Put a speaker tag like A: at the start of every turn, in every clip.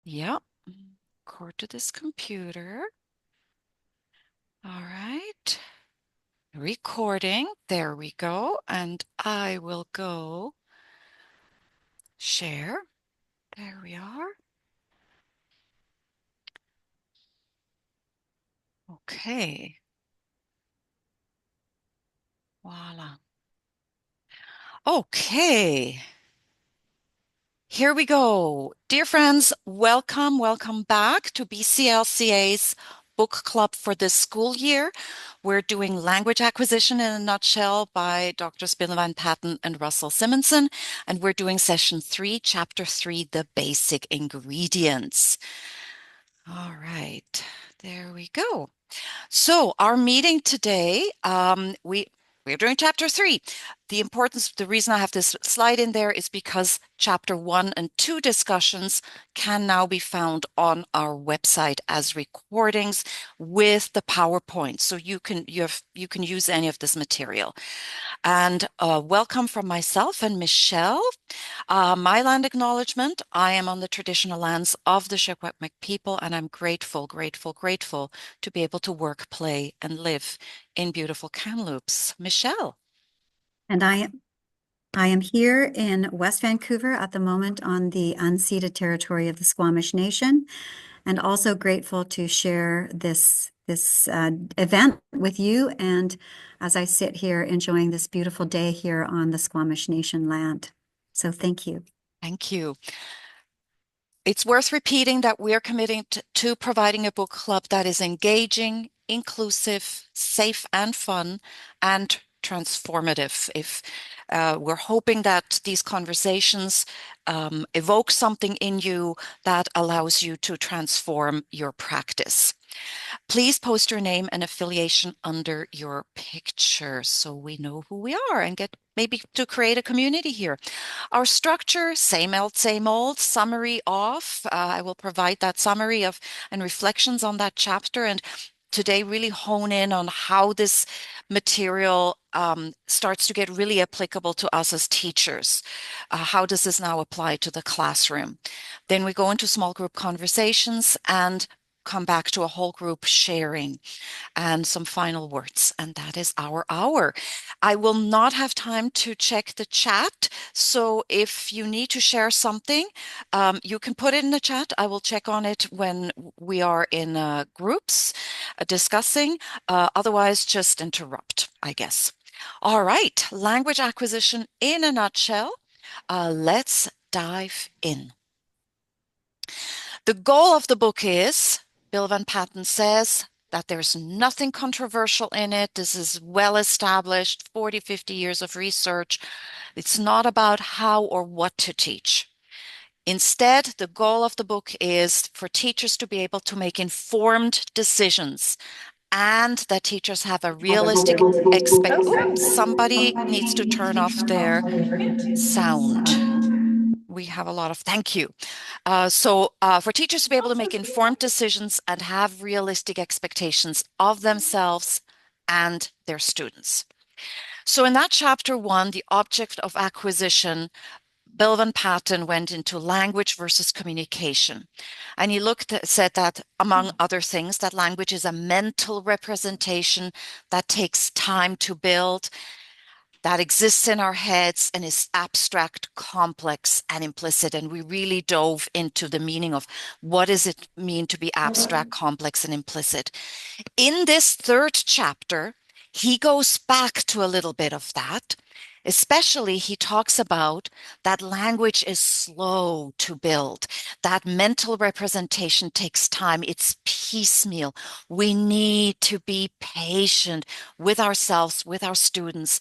A: Yep. Cord to this computer. All right. Recording. There we go. And I will go share. There we are. Okay. Voila. Okay. Here we go. Dear friends, welcome back to BCLCA's book club for this school year. We're doing Language Acquisition in a Nutshell by Drs. Bill Van Patten and Russell Simonson, and we're doing session 3, chapter 3, The Basic Ingredients. All right, there we go. So our meeting today, we're doing chapter 3. The reason I have this slide in there is because chapter 1 and 2 discussions can now be found on our website as recordings with the PowerPoint. So you can use any of this material. And welcome from myself and Michelle. My land acknowledgement, I am on the traditional lands of the Secwepemc people, and I'm grateful to be able to work, play, and live in beautiful Kamloops. Michelle.
B: And I am here in West Vancouver at the moment on the unceded territory of the Squamish Nation, and also grateful to share this event with you. And as I sit here enjoying this beautiful day here on the Squamish Nation land. So thank you.
A: Thank you. It's worth repeating that we're committing to providing a book club that is engaging, inclusive, safe and fun, and transformative. If we're hoping that these conversations evoke something in you that allows you to transform your practice. Please post your name and affiliation under your picture so we know who we are and get maybe to create a community here. Our structure, same old, summary off. I will provide that summary of and reflections on that chapter, and today really hone in on how this material starts to get really applicable to us as teachers. How does this now apply to the classroom? Then we go into small group conversations and come back to a whole group sharing and some final words. And that is our hour. I will not have time to check the chat. So if you need to share something, you can put it in the chat. I will check on it when we are in groups discussing. Otherwise, just interrupt, I guess. All right, language acquisition in a nutshell. Let's dive in. The goal of the book is, Bill Van Patten says, that there's nothing controversial in it. This is well established, 40, 50 years of research. It's not about how or what to teach. Instead, the goal of the book is for teachers to be able to make informed decisions and that teachers have a realistic somebody needs to turn off their sound. We have a lot of thank you. For teachers to be able to make informed decisions and have realistic expectations of themselves and their students. So in that chapter 1, the object of acquisition, Bill Van Patten went into language versus communication. And he said that, among other things, that language is a mental representation that takes time to build, that exists in our heads and is abstract, complex, and implicit. And we really dove into the meaning of what does it mean to be abstract, complex, and implicit. In this third chapter, he goes back to a little bit of that. Especially, he talks about that language is slow to build, that mental representation takes time, it's piecemeal. We need to be patient with ourselves, with our students.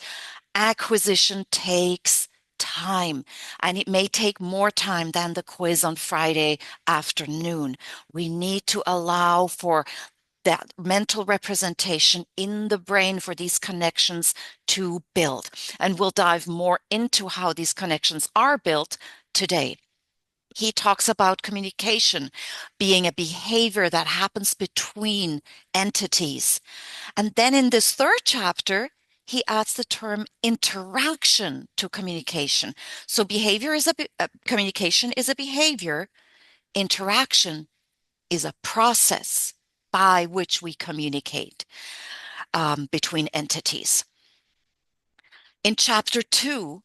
A: Acquisition takes time, and it may take more time than the quiz on Friday afternoon. We need to allow for that mental representation in the brain for these connections to build. And we'll dive more into how these connections are built today. He talks about communication being a behavior that happens between entities. And then in this third chapter, he adds the term interaction to communication. So communication is a behavior. Interaction is a process by which we communicate between entities. In chapter 2,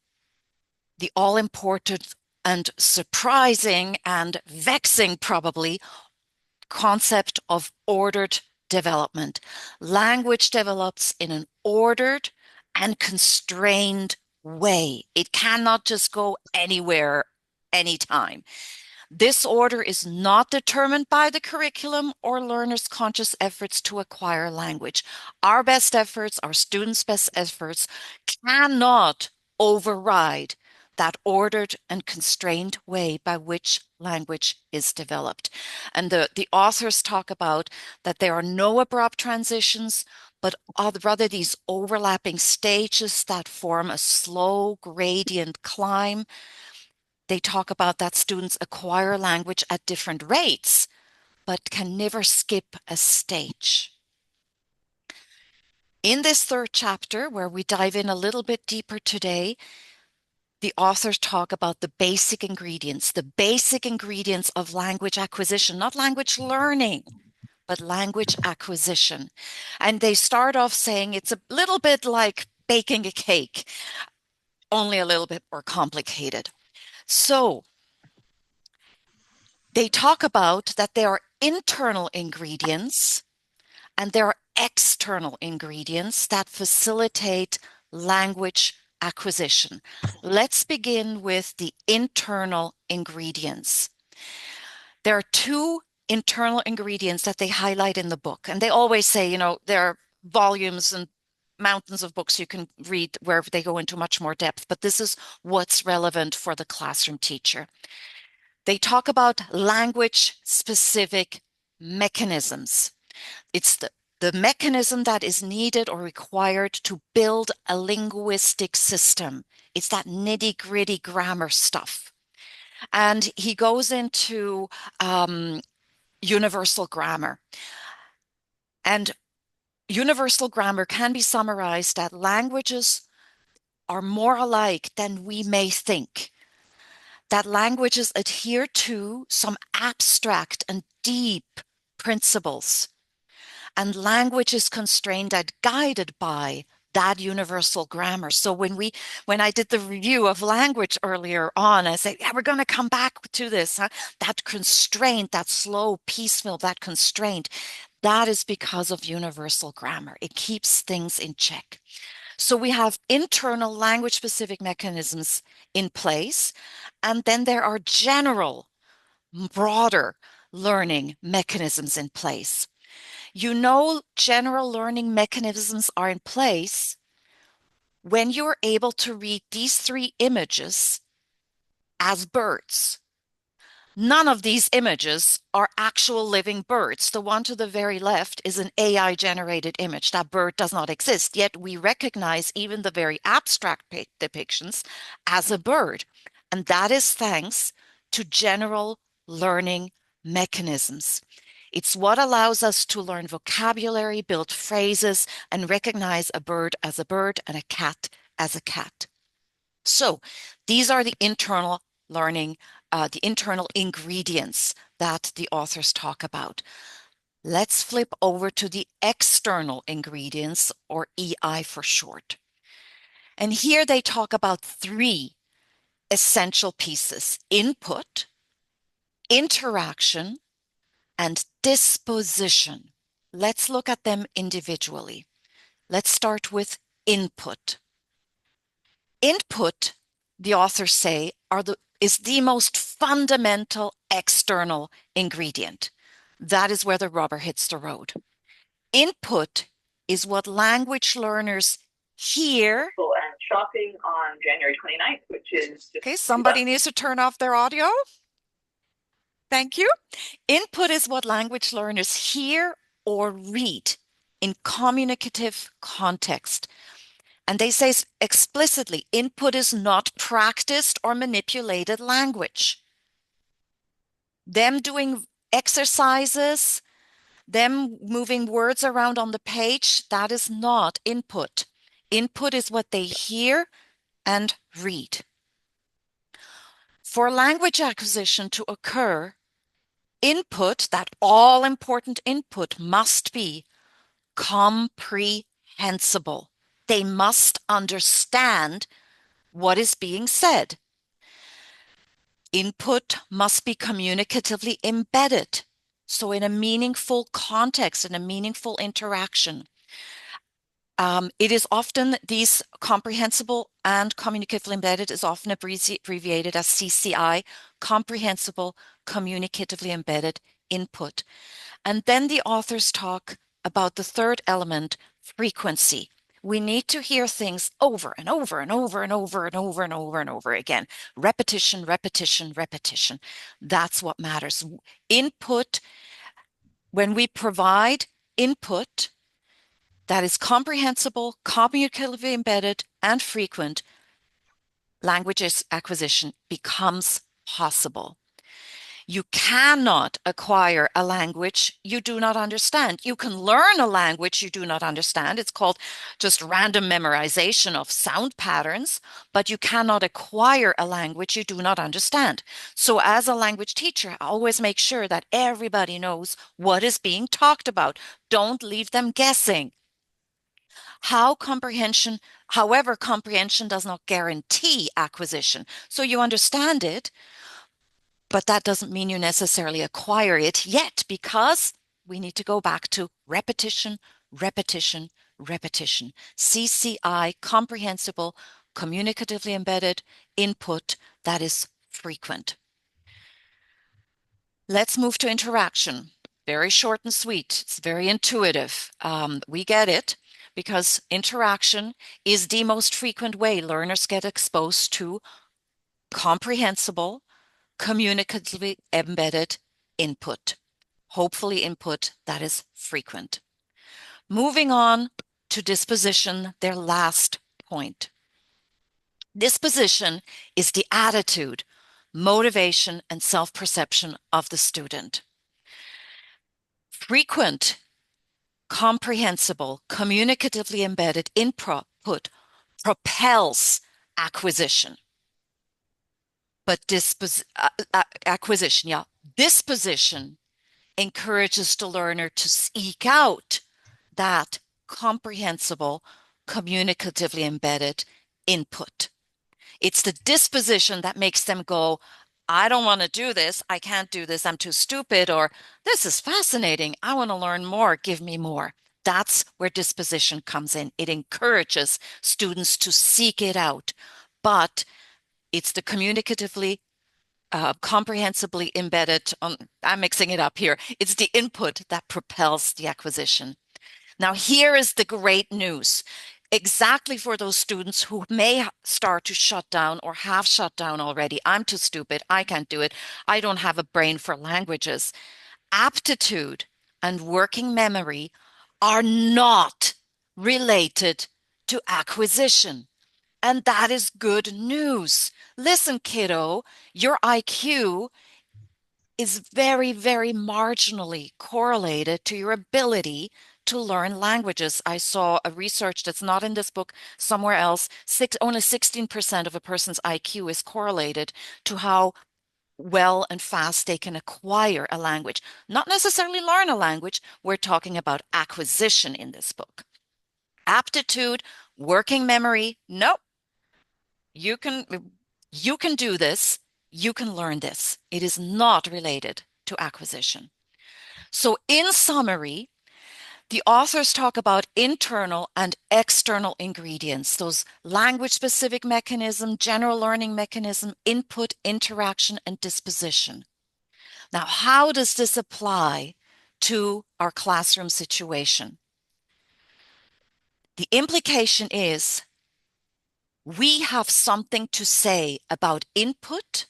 A: the all important and surprising and vexing, probably, concept of ordered development. Language develops in an ordered and constrained way. It cannot just go anywhere, anytime. This order is not determined by the curriculum or learners' conscious efforts to acquire language. Our best efforts, our students' best efforts, cannot override that ordered and constrained way by which language is developed. And the authors talk about that there are no abrupt transitions, but rather these overlapping stages that form a slow gradient climb. They talk about that students acquire language at different rates, but can never skip a stage. In this third chapter, where we dive in a little bit deeper today, the authors talk about the basic ingredients of language acquisition, not language learning, but language acquisition. And they start off saying it's a little bit like baking a cake, only a little bit more complicated. So they talk about that there are internal ingredients and there are external ingredients that facilitate language acquisition. Let's begin with the internal ingredients. There are two internal ingredients that they highlight in the book, and they always say, there are volumes and mountains of books you can read where they go into much more depth, but this is what's relevant for the classroom teacher. They talk about language-specific mechanisms. It's the mechanism that is needed or required to build a linguistic system. It's that nitty-gritty grammar stuff. And he goes into universal grammar. And universal grammar can be summarized that languages are more alike than we may think. That languages adhere to some abstract and deep principles, and language is constrained and guided by that universal grammar. So when I did the review of language earlier on, I said, yeah, we're going to come back to this. Huh? That constraint, that slow, piecemeal, that constraint, that is because of universal grammar. It keeps things in check. So we have internal language-specific mechanisms in place, and then there are general, broader learning mechanisms in place. General learning mechanisms are in place when you're able to read these three images as birds. None of these images are actual living birds. The one to the very left is an AI-generated image. That bird does not exist, yet we recognize even the very abstract depictions as a bird. And that is thanks to general learning mechanisms. It's what allows us to learn vocabulary, build phrases, and recognize a bird as a bird and a cat as a cat. So these are the internal learning, the internal ingredients that the authors talk about. Let's flip over to the external ingredients, or EI for short. And here they talk about three essential pieces: input, interaction, and disposition. Let's look at them individually. Let's start with input. Input, the authors say, is the most fundamental external ingredient. That is where the rubber hits the road. Input is what language learners hear.
C: And shopping on January 29th, which is just
A: okay, somebody needs to turn off their audio. Thank you. Input is what language learners hear or read in communicative context. And they say explicitly, input is not practiced or manipulated language. Them doing exercises, them moving words around on the page, that is not input. Input is what they hear and read. For language acquisition to occur, input, that all-important input, must be comprehensible. They must understand what is being said. Input must be communicatively embedded. So in a meaningful context, in a meaningful interaction. It is often, these comprehensible and communicatively embedded is often abbreviated as CCI, comprehensible, communicatively embedded input. And then the authors talk about the third element, frequency. We need to hear things over and over and over and over and over and over and over again. Repetition, repetition, repetition. That's what matters. Input, when we provide input that is comprehensible, communicatively embedded, and frequent, language acquisition becomes possible. You cannot acquire a language you do not understand. You can learn a language you do not understand. It's called just random memorization of sound patterns, but you cannot acquire a language you do not understand. So as a language teacher, always make sure that everybody knows what is being talked about. Don't leave them guessing. However, comprehension does not guarantee acquisition. So you understand it, but that doesn't mean you necessarily acquire it yet, because we need to go back to repetition, repetition, repetition. CCI, comprehensible, communicatively embedded input that is frequent. Let's move to interaction. Very short and sweet. It's very intuitive. We get it because interaction is the most frequent way learners get exposed to comprehensible, communicatively embedded input, hopefully input that is frequent. Moving on to disposition, their last point. Disposition is the attitude, motivation, and self-perception of the student. Frequent, comprehensible, communicatively embedded input propels acquisition. But acquisition, yeah. Disposition encourages the learner to seek out that comprehensible, communicatively embedded input. It's the disposition that makes them go, I don't want to do this. I can't do this. I'm too stupid. Or this is fascinating. I want to learn more. Give me more. That's where disposition comes in. It encourages students to seek it out. But it's the communicatively, comprehensively embedded, I'm mixing it up here. It's the input that propels the acquisition. Now, here is the great news. Exactly for those students who may start to shut down or have shut down already. I'm too stupid. I can't do it. I don't have a brain for languages. Aptitude and working memory are not related to acquisition. And that is good news. Listen, kiddo, your IQ is very, very marginally correlated to your ability to learn languages. I saw a research that's not in this book, somewhere else. Only 16% of a person's IQ is correlated to how well and fast they can acquire a language. Not necessarily learn a language. We're talking about acquisition in this book. Aptitude, working memory, nope. You can do this. You can learn this. It is not related to acquisition. So in summary, the authors talk about internal and external ingredients, those language-specific mechanism, general learning mechanism, input, interaction, and disposition. Now, how does this apply to our classroom situation? The implication is we have something to say about input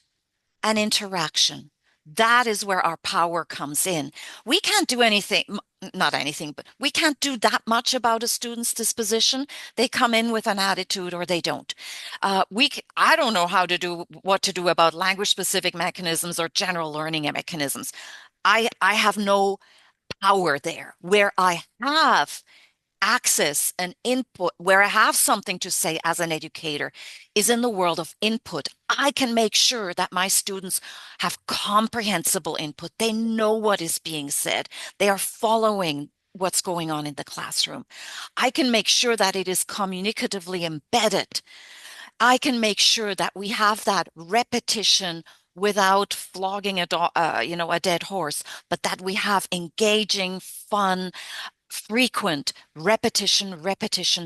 A: and interaction. That is where our power comes in. We can't do anything, not anything, but we can't do that much about a student's disposition. They come in with an attitude or they don't. I don't know what to do about language-specific mechanisms or general learning mechanisms. I have no power there. Where I have access and input, where I have something to say as an educator, is in the world of input. I can make sure that my students have comprehensible input. They know what is being said. They are following what's going on in the classroom. I can make sure that it is communicatively embedded. I can make sure that we have that repetition without flogging a dead horse, but that we have engaging, fun, frequent repetition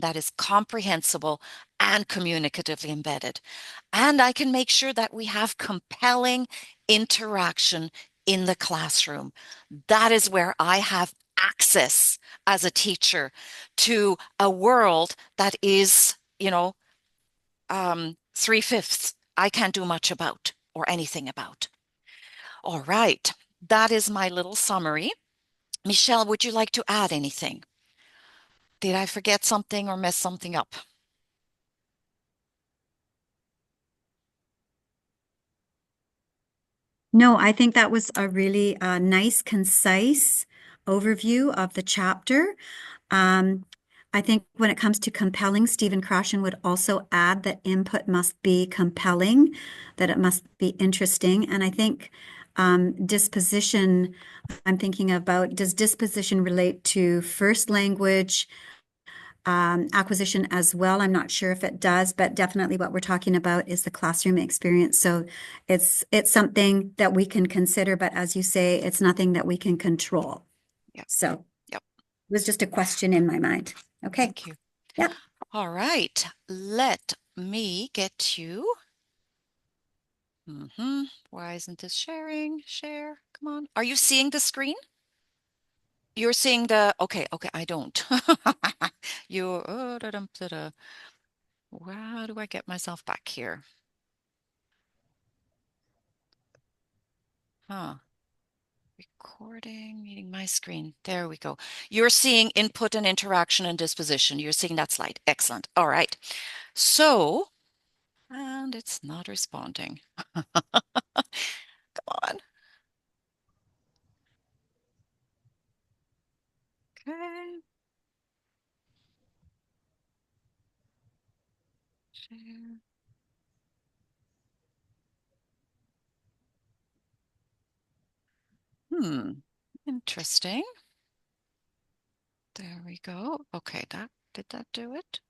A: that is comprehensible and communicatively embedded. And I can make sure that we have compelling interaction in the classroom. That is where I have access as a teacher to a world that is, 3/5 I can't do much about or anything about. All right. That is my little summary. Michelle, would you like to add anything? Did I forget something or mess something up?
B: No, I think that was a really nice, concise overview of the chapter. Um, I think when it comes to compelling, Stephen Krashen would also add that input must be compelling, that it must be interesting. And I think disposition, I'm thinking about, does disposition relate to first language acquisition as well? I'm not sure if it does, but definitely what we're talking about is the classroom experience. So it's something that we can consider, but as you say, it's nothing that we can control.
A: Yep.
B: So
A: Yep.
B: it was just a question in my mind. Okay.
A: Thank you.
B: Yep.
A: All right. Let me get you. Why isn't this sharing? Share. Come on. Are you seeing the screen? You're seeing the, okay, I don't. You, da-da. How do I get myself back here? Huh. Recording, meeting my screen. There we go. You're seeing input and interaction and disposition. You're seeing that slide. Excellent. All right. So, and it's not responding. Come on. Okay. Share. Interesting. There we go. Okay, did that do it?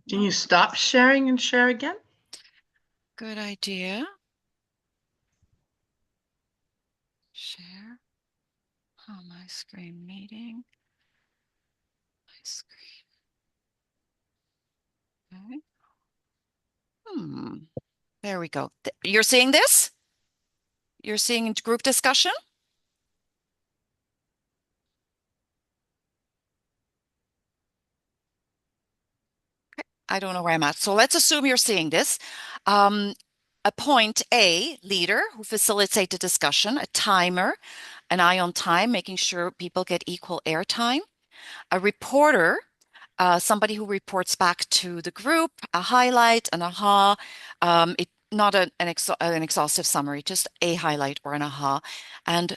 D: Can you stop sharing and share again?
A: Good idea. Share. Oh, my screen meeting. My screen. Okay. There we go. You're seeing this? You're seeing group discussion? Okay. I don't know where I'm at. So let's assume you're seeing this. Appoint a leader who facilitates a discussion, a timer, an eye on time, making sure people get equal airtime, a reporter, somebody who reports back to the group, a highlight, an aha, not an exhaustive summary, just a highlight or an aha. And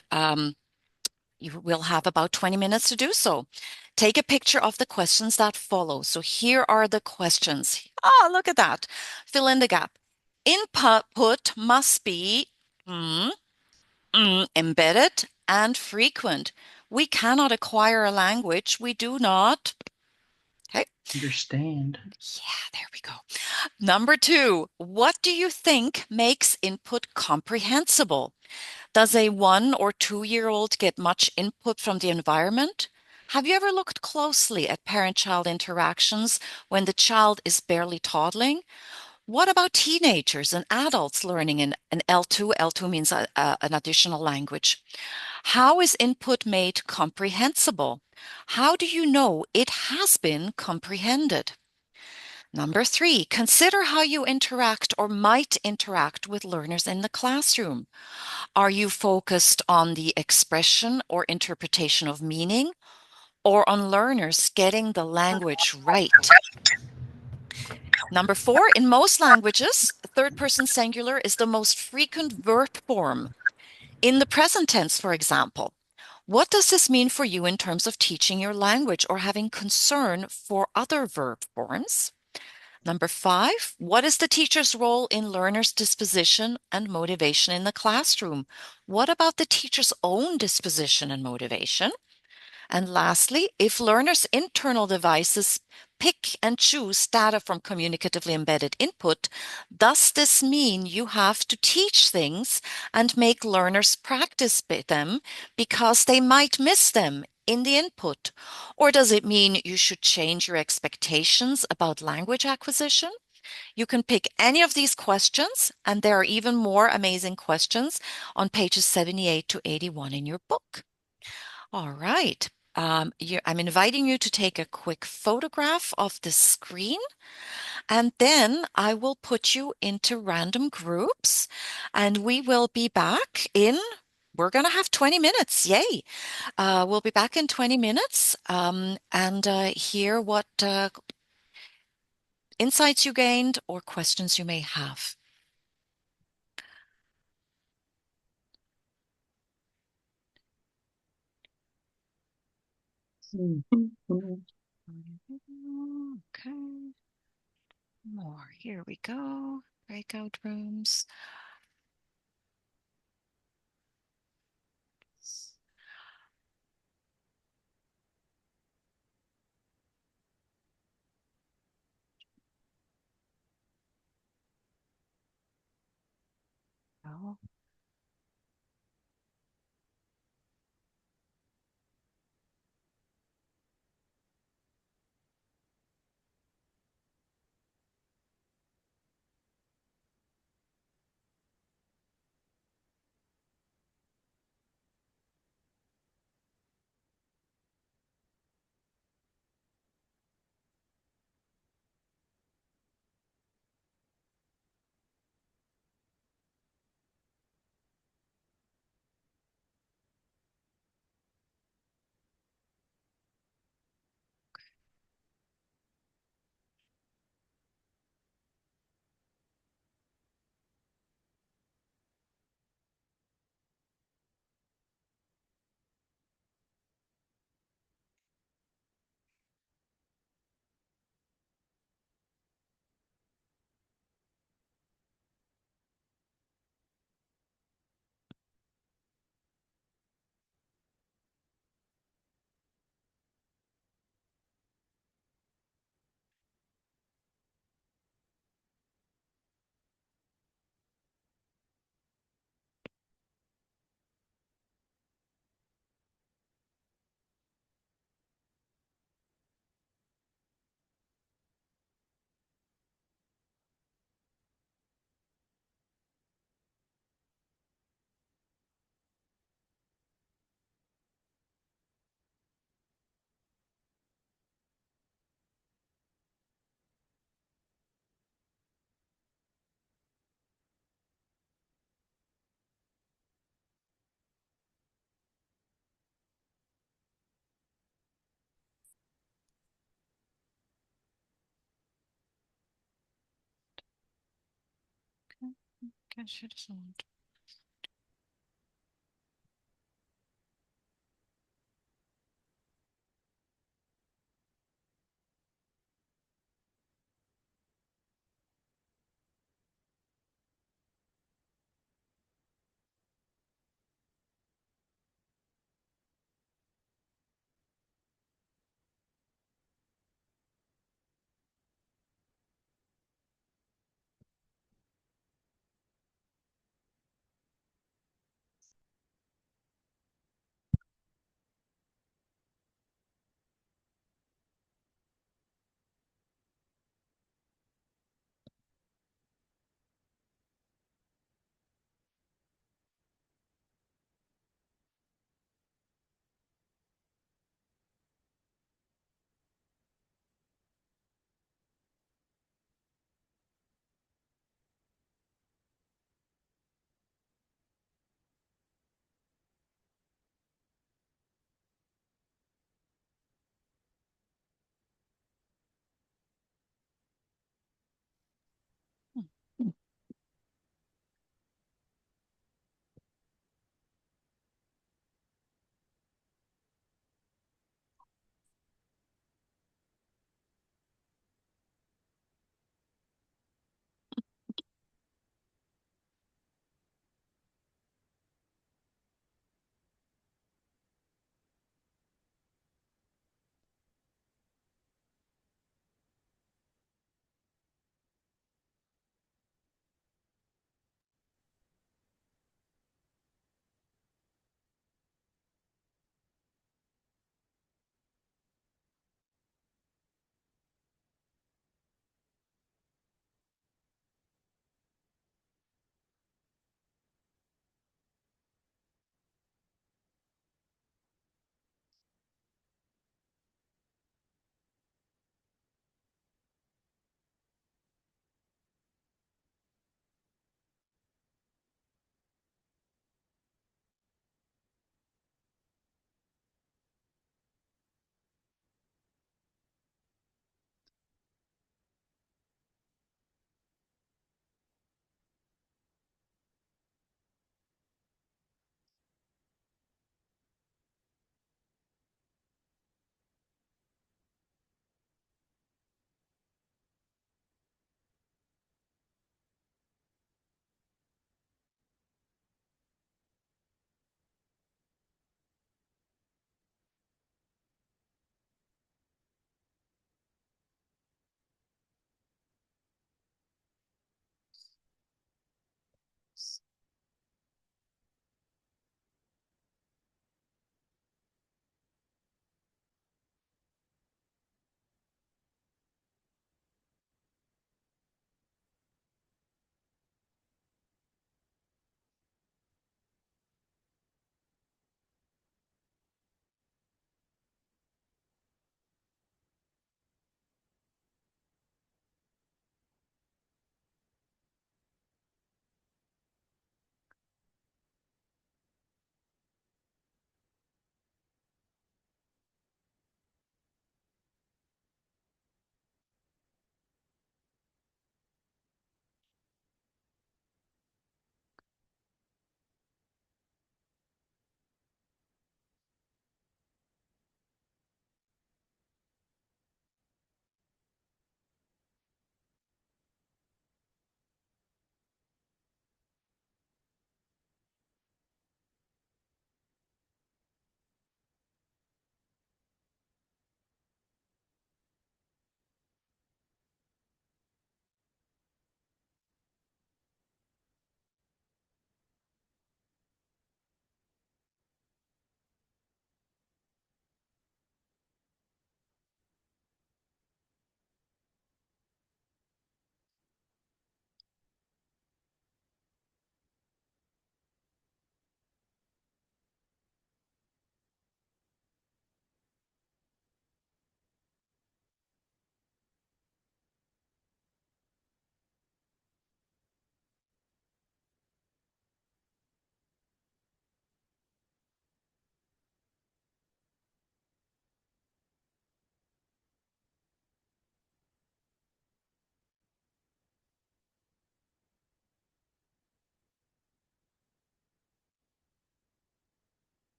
A: you will have about 20 minutes to do so. Take a picture of the questions that follow. So here are the questions. Ah, look at that. Fill in the gap. Input must be embedded and frequent. We cannot acquire a language we do not
D: Understand.
A: Yeah, there we go. Number 2, what do you think makes input comprehensible? Does a 1 or 2-year-old get much input from the environment? Have you ever looked closely at parent-child interactions when the child is barely toddling? What about teenagers and adults learning in an L2? L2 means an additional language. How is input made comprehensible? How do you know it has been comprehended? Number 3, consider how you interact or might interact with learners in the classroom. Are you focused on the expression or interpretation of meaning, or on learners getting the language right? Number 4, in most languages, third person singular is the most frequent verb form. In the present tense, for example, What does this mean for you in terms of teaching your language or having concern for other verb forms? Number 5, what is the teacher's role in learners' disposition and motivation in the classroom? What about the teacher's own disposition and motivation? And lastly, if learners' internal devices pick and choose data from communicatively embedded input, does this mean you have to teach things and make learners practice them because they might miss them in the input? Or does it mean you should change your expectations about language acquisition? You can pick any of these questions, and there are even more amazing questions on pages 78 to 81 in your book. All right. I'm inviting you to take a quick photograph of the screen, and then I will put you into random groups, and we will be back we're going to have 20 minutes. Yay. We'll be back in 20 minutes and hear what insights you gained or questions you may have. Okay. More. Here we go. Breakout rooms. Oh. Kanske det sånt.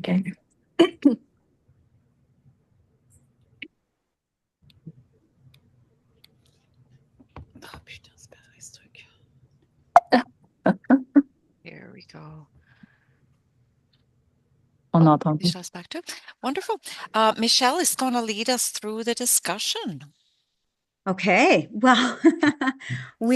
E: again.
A: Here we go.
E: On a entendu.
A: Michelle's back too. Wonderful. Michelle is going to lead us through the discussion.
B: Okay, well,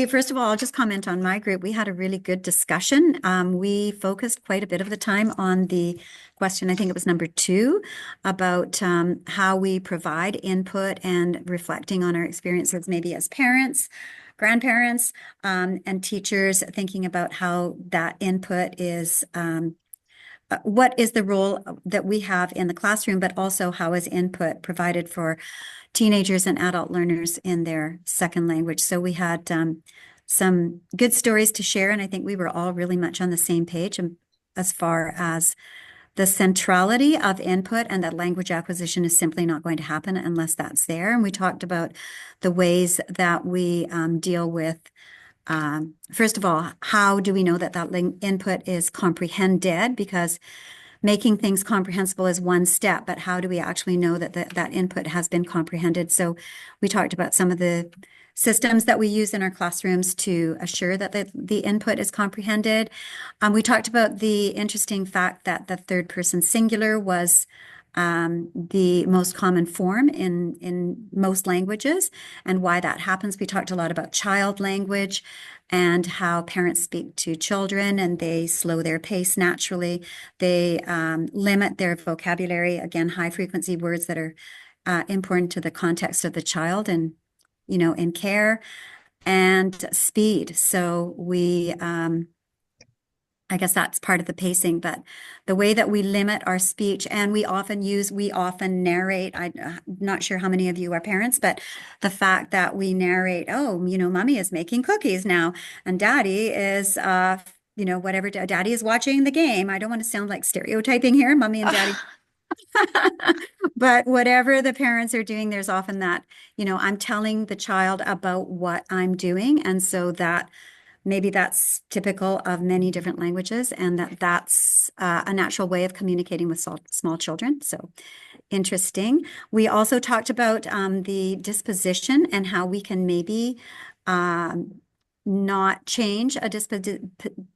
B: first of all, I'll just comment on my group. We had a really good discussion. We focused quite a bit of the time on the question, I think it was number 2, about how we provide input and reflecting on our experiences, maybe as parents, grandparents, and teachers, thinking about how that input is what is the role that we have in the classroom, but also how is input provided for teenagers and adult learners in their second language. So we had some good stories to share, and I think we were all really much on the same page as far as the centrality of input and that language acquisition is simply not going to happen unless that's there. And we talked about the ways that we deal with first of all, how do we know that input is comprehended? Because making things comprehensible is one step, but how do we actually know that that input has been comprehended? So we talked about some of the systems that we use in our classrooms to assure that the input is comprehended. We talked about the interesting fact that the third person singular was the most common form in most languages and why that happens. We talked a lot about child language and how parents speak to children and they slow their pace naturally. They limit their vocabulary, again, high frequency words that are important to the context of the child and, in care, and speed. So I guess that's part of the pacing, but the way that we limit our speech and we often narrate. I'm not sure how many of you are parents, but the fact that we narrate, oh, mommy is making cookies now and daddy is, whatever, daddy is watching the game. I don't want to sound like stereotyping here, mommy and daddy. But whatever the parents are doing, there's often that, I'm telling the child about what I'm doing. And so that maybe that's typical of many different languages and that's a natural way of communicating with small children. So interesting. We also talked about the disposition and how we can maybe not change a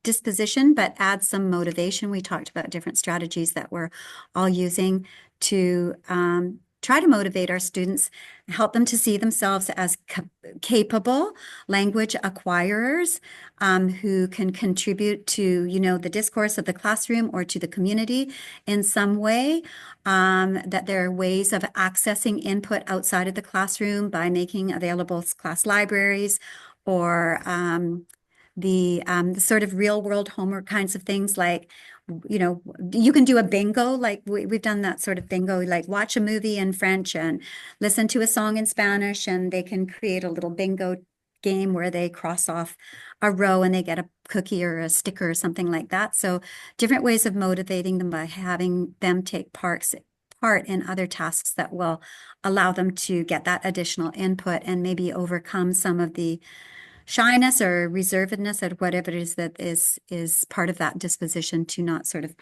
B: disposition, but add some motivation. We talked about different strategies that we're all using to try to motivate our students, help them to see themselves as capable language acquirers who can contribute to, the discourse of the classroom or to the community in some way, that there are ways of accessing input outside of the classroom by making available class libraries or the sort of real world homework kinds of things like, you can do a bingo, like we've done that sort of bingo, like watch a movie in French and listen to a song in Spanish, and they can create a little bingo game where they cross off a row and they get a cookie or a sticker or something like that. So different ways of motivating them by having them take part in other tasks that will allow them to get that additional input and maybe overcome some of the shyness or reservedness or whatever it is that is part of that disposition to not sort of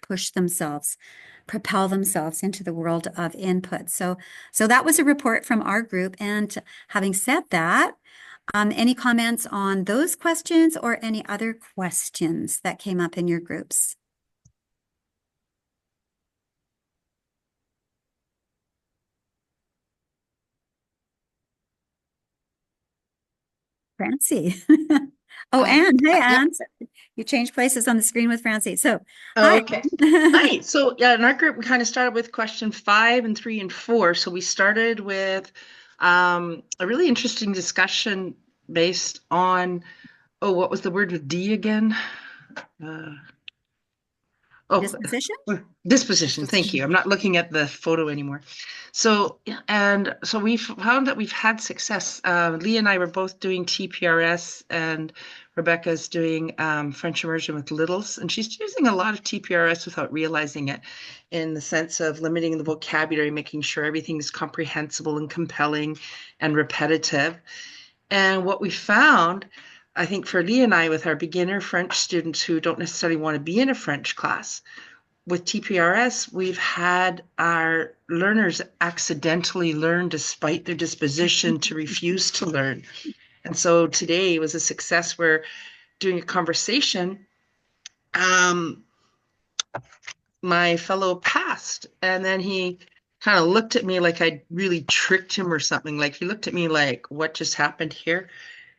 B: propel themselves into the world of input. So that was a report from our group. And having said that, any comments on those questions or any other questions that came up in your groups? Francie. Oh, Anne. Hey, Anne. Yep. You changed places on the screen with Francie. So, hi.
D: Okay. Hi. So, yeah, in our group, we kind of started with question 5 and 3 and 4. So we started with a really interesting discussion based on, what was the word with D again?
B: Disposition?
D: Disposition. Thank you. I'm not looking at the photo anymore. So we found that we've had success. Leah and I were both doing TPRS, and Rebecca's doing French immersion with littles, and she's using a lot of TPRS without realizing it, in the sense of limiting the vocabulary, making sure everything is comprehensible and compelling and repetitive. And what we found, I think for Leah and I, with our beginner French students who don't necessarily want to be in a French class, with TPRS, we've had our learners accidentally learn despite their disposition to refuse to learn. And so today was a success where doing a conversation, um, my fellow passed, and then he kind of looked at me like I really tricked him or something. Like he looked at me like, what just happened here?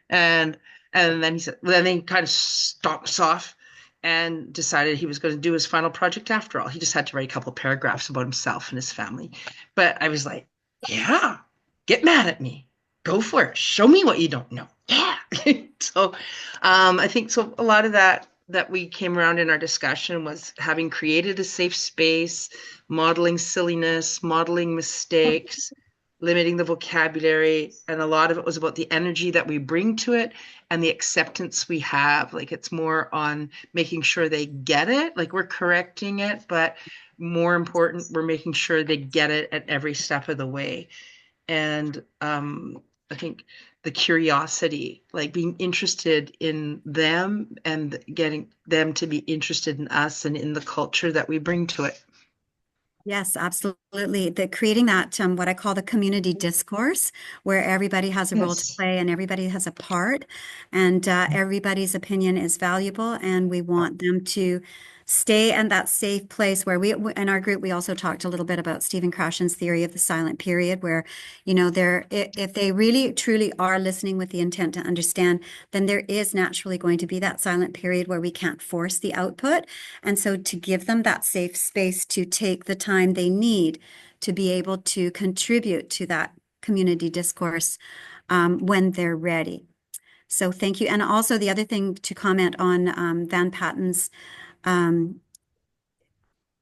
D: And and then he said, well, then he kind of stopped us off and decided he was going to do his final project after all. He just had to write a couple paragraphs about himself and his family. But I was like, yeah, get mad at me. Go for it. Show me what you don't know. Yeah. So I think so a lot of that we came around in our discussion was having created a safe space, modeling silliness, modeling mistakes, limiting the vocabulary, and a lot of it was about the energy that we bring to it and the acceptance we have. Like it's more on making sure they get it, like we're correcting it, but more important, we're making sure they get it at every step of the way. And I think the curiosity, like being interested in them and getting them to be interested in us and in the culture that we bring to it.
B: Yes, absolutely. Creating that, what I call the community discourse, where everybody has a role to
D: Yes.
B: play and everybody has a part, and everybody's opinion is valuable, and we want them to stay in that safe place where in our group, we also talked a little bit about Stephen Krashen's theory of the silent period, where, if they really truly are listening with the intent to understand, then there is naturally going to be that silent period where we can't force the output. And so to give them that safe space to take the time they need to be able to contribute to that community discourse when they're ready. So thank you. And also the other thing to comment on Van Patten's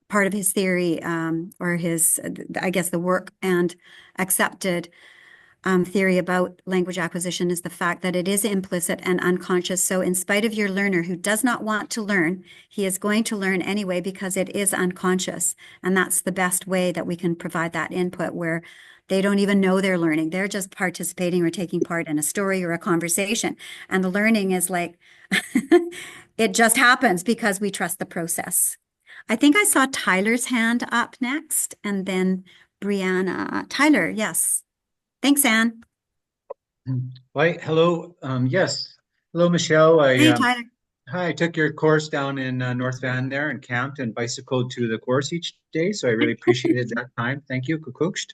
B: part of his theory or his, I guess, the work and accepted theory about language acquisition is the fact that it is implicit and unconscious. So in spite of your learner who does not want to learn, he is going to learn anyway because it is unconscious. And that's the best way that we can provide that input where they don't even know they're learning. They're just participating or taking part in a story or a conversation. And the learning is like, it just happens because we trust the process. I think I saw Tyler's hand up next and then Brianna. Tyler, yes. Thanks, Anne.
E: Why, hello. Yes. Hello, Michelle.
B: Hey, Tyler.
E: Hi, I took your course down in North Van there and camped and bicycled to the course each day. So I really appreciated that time. Thank you, Kukuksht.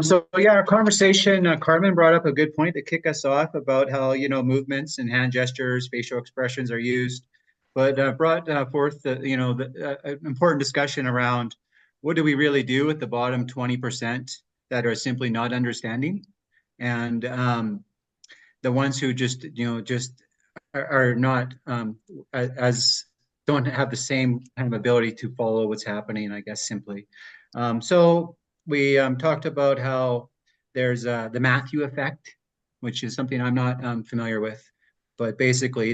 E: So yeah, our conversation, Carmen brought up a good point to kick us off about how, movements and hand gestures, facial expressions are used, but brought forth the important discussion around what do we really do with the bottom 20% that are simply not understanding, and the ones who just are not as don't have the same kind of ability to follow what's happening, I guess, simply. So we talked about how there's the Matthew effect, which is something I'm not familiar with, but basically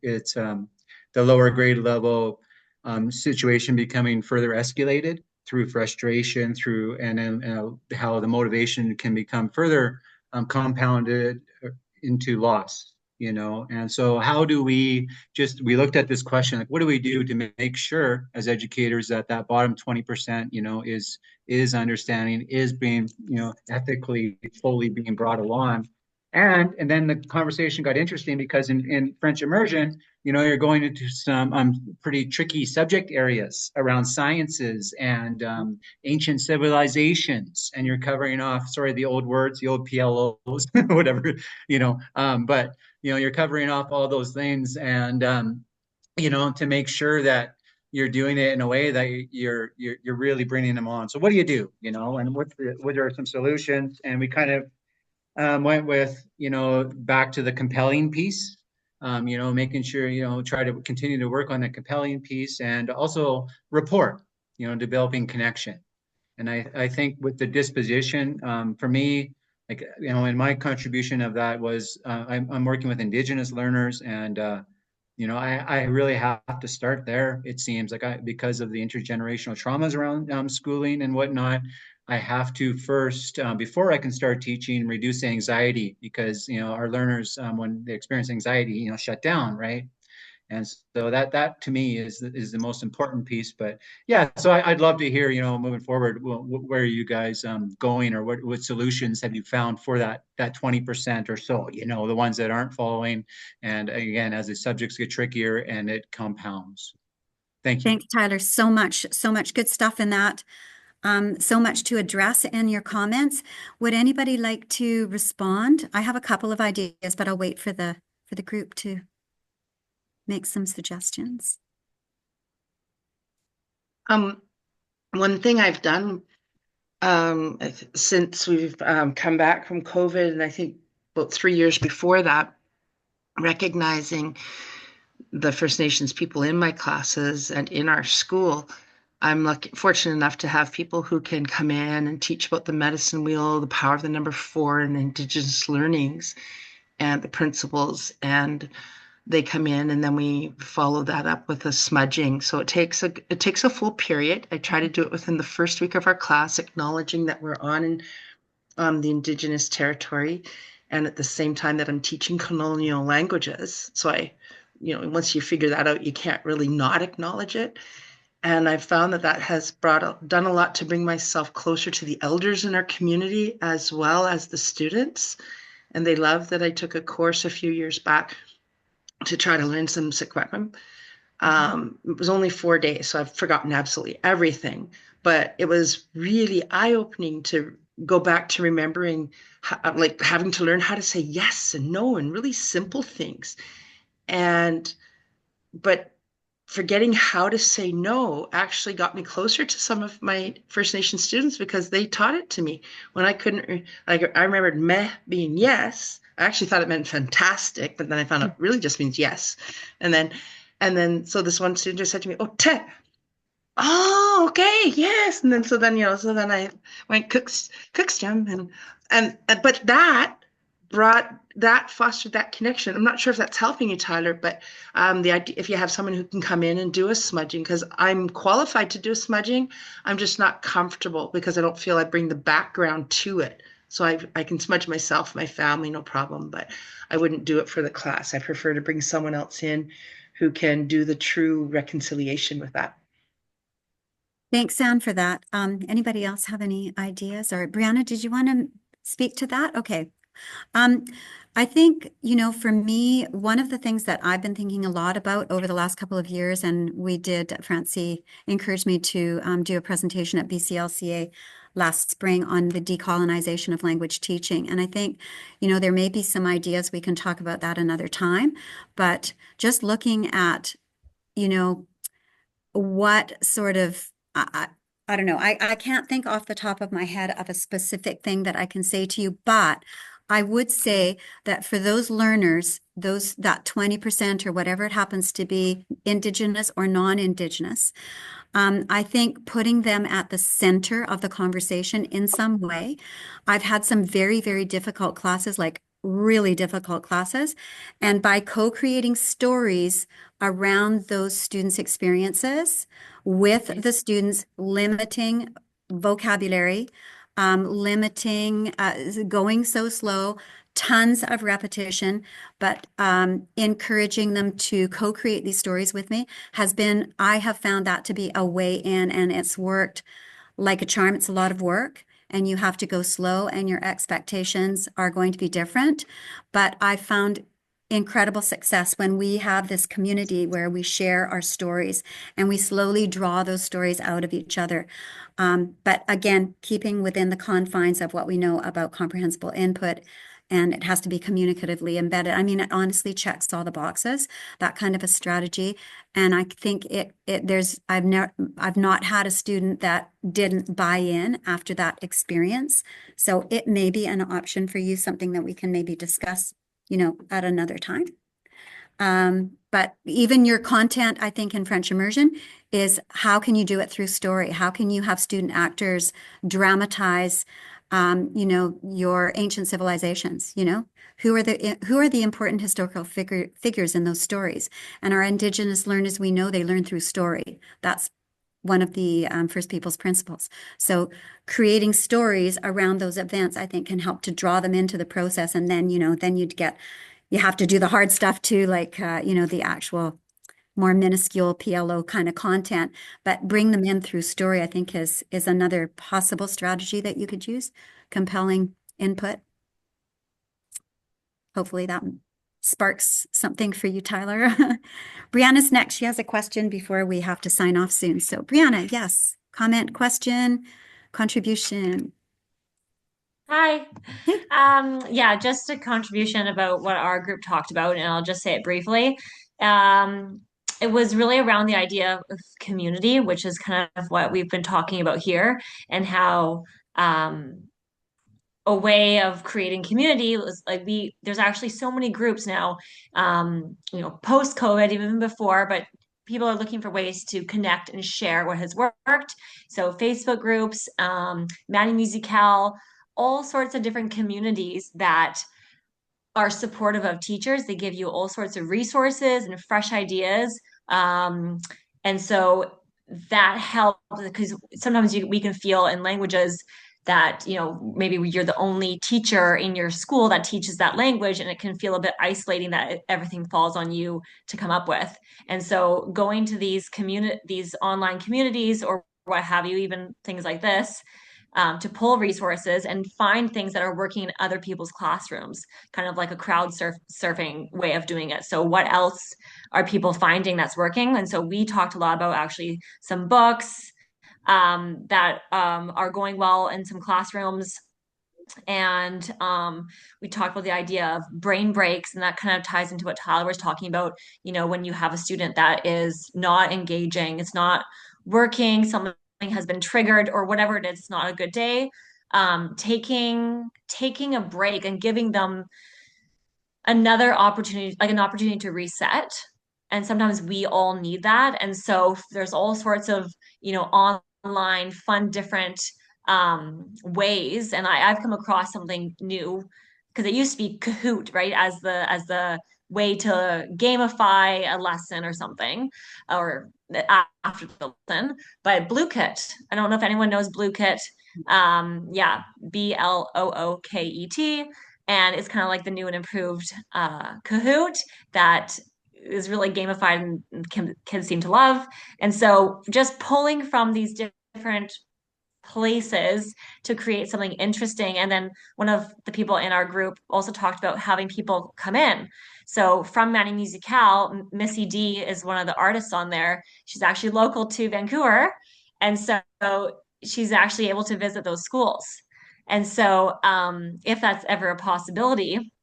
E: it's the lower grade level situation becoming further escalated through frustration, and then how the motivation can become further compounded into loss, and so how do we looked at this question, like, what do we do to make sure as educators that that bottom 20% is understanding, is being ethically fully being brought along. And then the conversation got interesting because in French immersion, you're going into some pretty tricky subject areas around sciences and ancient civilizations, and you're covering off, sorry, the old words, the old PLOs, whatever, but you're covering off all those things, and to make sure that you're doing it in a way that you're really bringing them on. So what do you do, and what are some solutions? And we kind of went with, back to the compelling piece, making sure, try to continue to work on the compelling piece and also rapport, developing connection. And I think with the disposition, for me, like, and my contribution of that was I'm working with Indigenous learners, and I really have to start there. It seems like because of the intergenerational traumas around schooling and whatnot, I have to first, before I can start teaching, reduce anxiety, because our learners, when they experience anxiety, shut down, right? And so that to me is the most important piece. But yeah, so I'd love to hear, moving forward, where are you guys going, or what solutions have you found for that 20% or so, the ones that aren't following. And again, as the subjects get trickier and it compounds. Thank you.
B: Thanks, Tyler. So much good stuff in that. So much to address in your comments. Would anybody like to respond? I have a couple of ideas, but I'll wait for the group to make some suggestions.
D: One thing I've done since we've come back from COVID, and I think about 3 years before that, recognizing the First Nations people in my classes and in our school, I'm fortunate enough to have people who can come in and teach about the medicine wheel, the power of the number 4, and Indigenous learnings and the principles. And they come in, and then we follow that up with a smudging. So it takes a full period. I try to do it within the first week of our class, acknowledging that we're on the Indigenous territory, and at the same time that I'm teaching colonial languages. So once you figure that out, you can't really not acknowledge it. And I've found that has done a lot to bring myself closer to the elders in our community as well as the students. And they love that I took a course a few years back to try to learn some Secwepemc. It was only 4 days, so I've forgotten absolutely everything. But it was really eye-opening to go back to remembering, like having to learn how to say yes and no and really simple things. But forgetting how to say no actually got me closer to some of my First Nation students because they taught it to me when I couldn't. Like I remembered meh being yes. I actually thought it meant fantastic, but then I found out it really just means yes. And then so this one student just said to me, "Oh, te." Oh, okay, yes. And then so then I went cooks jam but that fostered that connection. I'm not sure if that's helping you, Tyler, but the idea, if you have someone who can come in and do a smudging, because I'm qualified to do smudging, I'm just not comfortable because I don't feel I bring the background to it. So I can smudge myself, my family, no problem, but I wouldn't do it for the class. I prefer to bring someone else in who can do the true reconciliation with that.
B: Thanks, Sam, for that. Anybody else have any ideas? Or Brianna, did you want to speak to that? Okay. I think, for me, one of the things that I've been thinking a lot about over the last couple of years, and Francie encouraged me to do a presentation at BCLCA last spring on the decolonization of language teaching. And I think, there may be some ideas, we can talk about that another time, but just looking at, what sort of, I don't know, I can't think off the top of my head of a specific thing that I can say to you, but I would say that for those learners, that 20% or whatever it happens to be, Indigenous or non-Indigenous, I think putting them at the center of the conversation in some way. I've had some very, very difficult classes, like really difficult classes. And by co-creating stories around those students' experiences with the students, limiting vocabulary, limiting, going so slow, tons of repetition, but encouraging them to co-create these stories with me I have found that to be a way in, and it's worked like a charm. It's a lot of work, and you have to go slow, and your expectations are going to be different. But I found incredible success when we have this community where we share our stories and we slowly draw those stories out of each other. But again, keeping within the confines of what we know about comprehensible input, and it has to be communicatively embedded. I mean, it honestly checks all the boxes, that kind of a strategy. And I think I've not had a student that didn't buy in after that experience. So it may be an option for you, something that we can maybe discuss at another time. But even your content, I think, in French immersion is how can you do it through story? How can you have student actors dramatize, your ancient civilizations? Who are the important historical figures in those stories? And our Indigenous learners, we know they learn through story. That's one of the First Peoples principles. So creating stories around those events, I think, can help to draw them into the process. And then, you have to do the hard stuff too, like, the actual more minuscule PLO kind of content, but bring them in through story, I think is another possible strategy that you could use. Compelling input. Hopefully that sparks something for you, Tyler. Brianna's next. She has a question before we have to sign off soon. So Brianna, yes, comment, question, contribution.
F: Hi.
B: Hey.
F: Yeah, just a contribution about what our group talked about, and I'll just say it briefly. Um, it was really around the idea of community, which is kind of what we've been talking about here, and how a way of creating community was like there's actually so many groups now, post COVID, even before, but people are looking for ways to connect and share what has worked. So Facebook groups, Mani Musical, all sorts of different communities that are supportive of teachers. They give you all sorts of resources and fresh ideas. Um, and so that helps because sometimes we can feel in languages that, maybe you're the only teacher in your school that teaches that language, and it can feel a bit isolating that everything falls on you to come up with. And so going to these online communities or what have you, even things like this, to pull resources and find things that are working in other people's classrooms, kind of like a surfing way of doing it. So what else are people finding that's working? And so we talked a lot about actually some books that are going well in some classrooms. And we talked about the idea of brain breaks, and that kind of ties into what Tyler was talking about. When you have a student that is not engaging, it's not working, something has been triggered or whatever it is, it's not a good day. Taking a break and giving them another opportunity, like an opportunity to reset. And sometimes we all need that. And so there's all sorts of, online fun, different ways. And I've come across something new because it used to be Kahoot, right? As the way to gamify a lesson or something, or after the lesson. But Blue Kit, I don't know if anyone knows Blue Kit. Yeah, BLOOKET, and it's kind of like the new and improved Kahoot that is really gamified and kids seem to love. And so just pulling from these different places to create something interesting. And then one of the people in our group also talked about having people come in. So from Mani Musical, Missy D is one of the artists on there. She's actually local to Vancouver. And so she's actually able to visit those schools. And so if that's ever a possibility,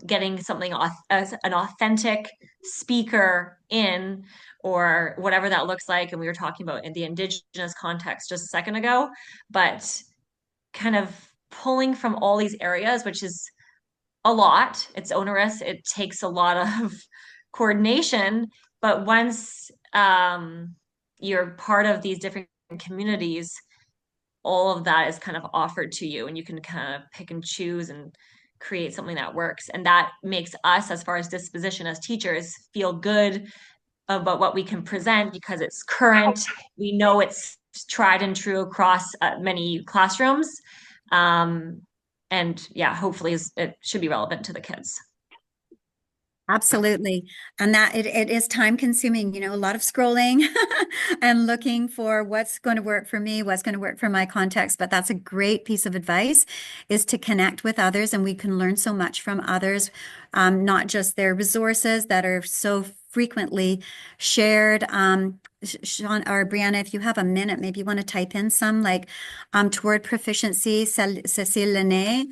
F: getting something as an authentic speaker in, or whatever that looks like. And we were talking about in the Indigenous context just a second ago, but kind of pulling from all these areas, which is a lot. It's onerous. It takes a lot of coordination. But once you're part of these different communities, all of that is kind of offered to you, and you can kind of pick and choose and create something that works. And that makes us, as far as disposition as teachers, feel good about what we can present because it's current. We know it's tried and true across many classrooms. And yeah, hopefully it should be relevant to the kids.
B: Absolutely. And that it is time consuming, a lot of scrolling and looking for what's going to work for me, what's going to work for my context. But that's a great piece of advice, is to connect with others, and we can learn so much from others, not just their resources that are so frequently shared. Sean or Brianna, if you have a minute, maybe you want to type in some, like Toward Proficiency, Cécile Lenné.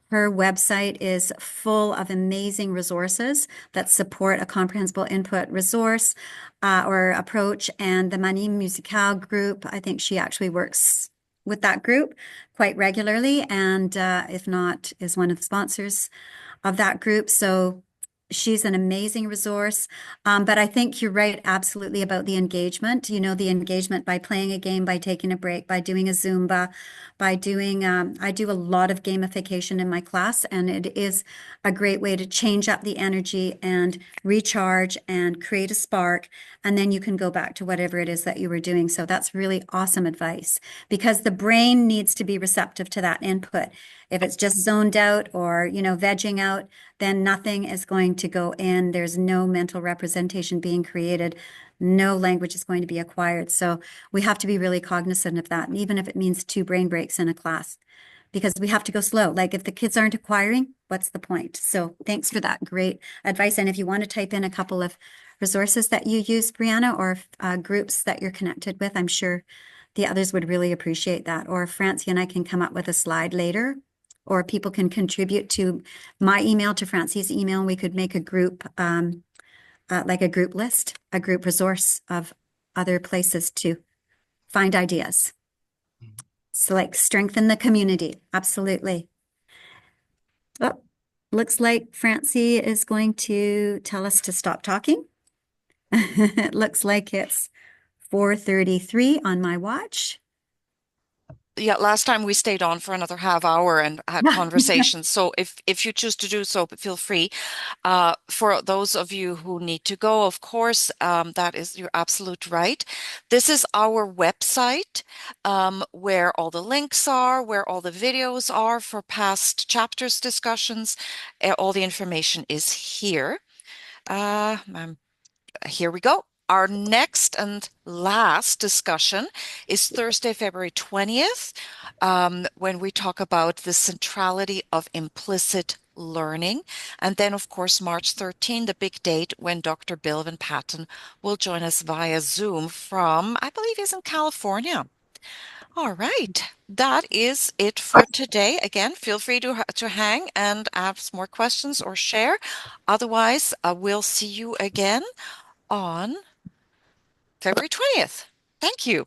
B: Her website is full of amazing resources that support a comprehensible input resource or approach. And the Mani Musical group, I think she actually works with that group quite regularly, and if not, is one of the sponsors of that group. So she's an amazing resource. But I think you're right, absolutely, about the engagement, the engagement by playing a game, by taking a break, by doing a Zumba, by doing, I do a lot of gamification in my class, and it is a great way to change up the energy and recharge and create a spark. And then you can go back to whatever it is that you were doing. So that's really awesome advice, because the brain needs to be receptive to that input. If it's just zoned out or, vegging out, then nothing is going to go in. There's no mental representation being created. No language is going to be acquired. So we have to be really cognizant of that. And even if it means 2 brain breaks in a class, because we have to go slow. Like if the kids aren't acquiring, what's the point? So thanks for that great advice. And if you want to type in a couple of resources that you use, Brianna, or groups that you're connected with, I'm sure the others would really appreciate that. Or Francie and I can come up with a slide later, or people can contribute to my email, to Francie's email, and we could make a group, like a group list, a group resource of other places to find ideas. So like strengthen the community. Absolutely. Oh, looks like Francie is going to tell us to stop talking. It looks like it's 4:33 on my watch.
A: Yeah, last time we stayed on for another half hour and had conversations. So if you choose to do so, feel free. For those of you who need to go, of course, that is, you're absolute right. This is our website, where all the links are, where all the videos are for past chapters discussions. All the information is here. Here we go. Our next and last discussion is Thursday, February 20th, when we talk about the centrality of implicit learning. And then, of course, March 13, the big date when Dr. Bill Van Patten will join us via Zoom from, I believe he's in California. All right. That is it for today. Again, feel free to hang and ask more questions or share. Otherwise, we'll see you again on February 20th. Thank you.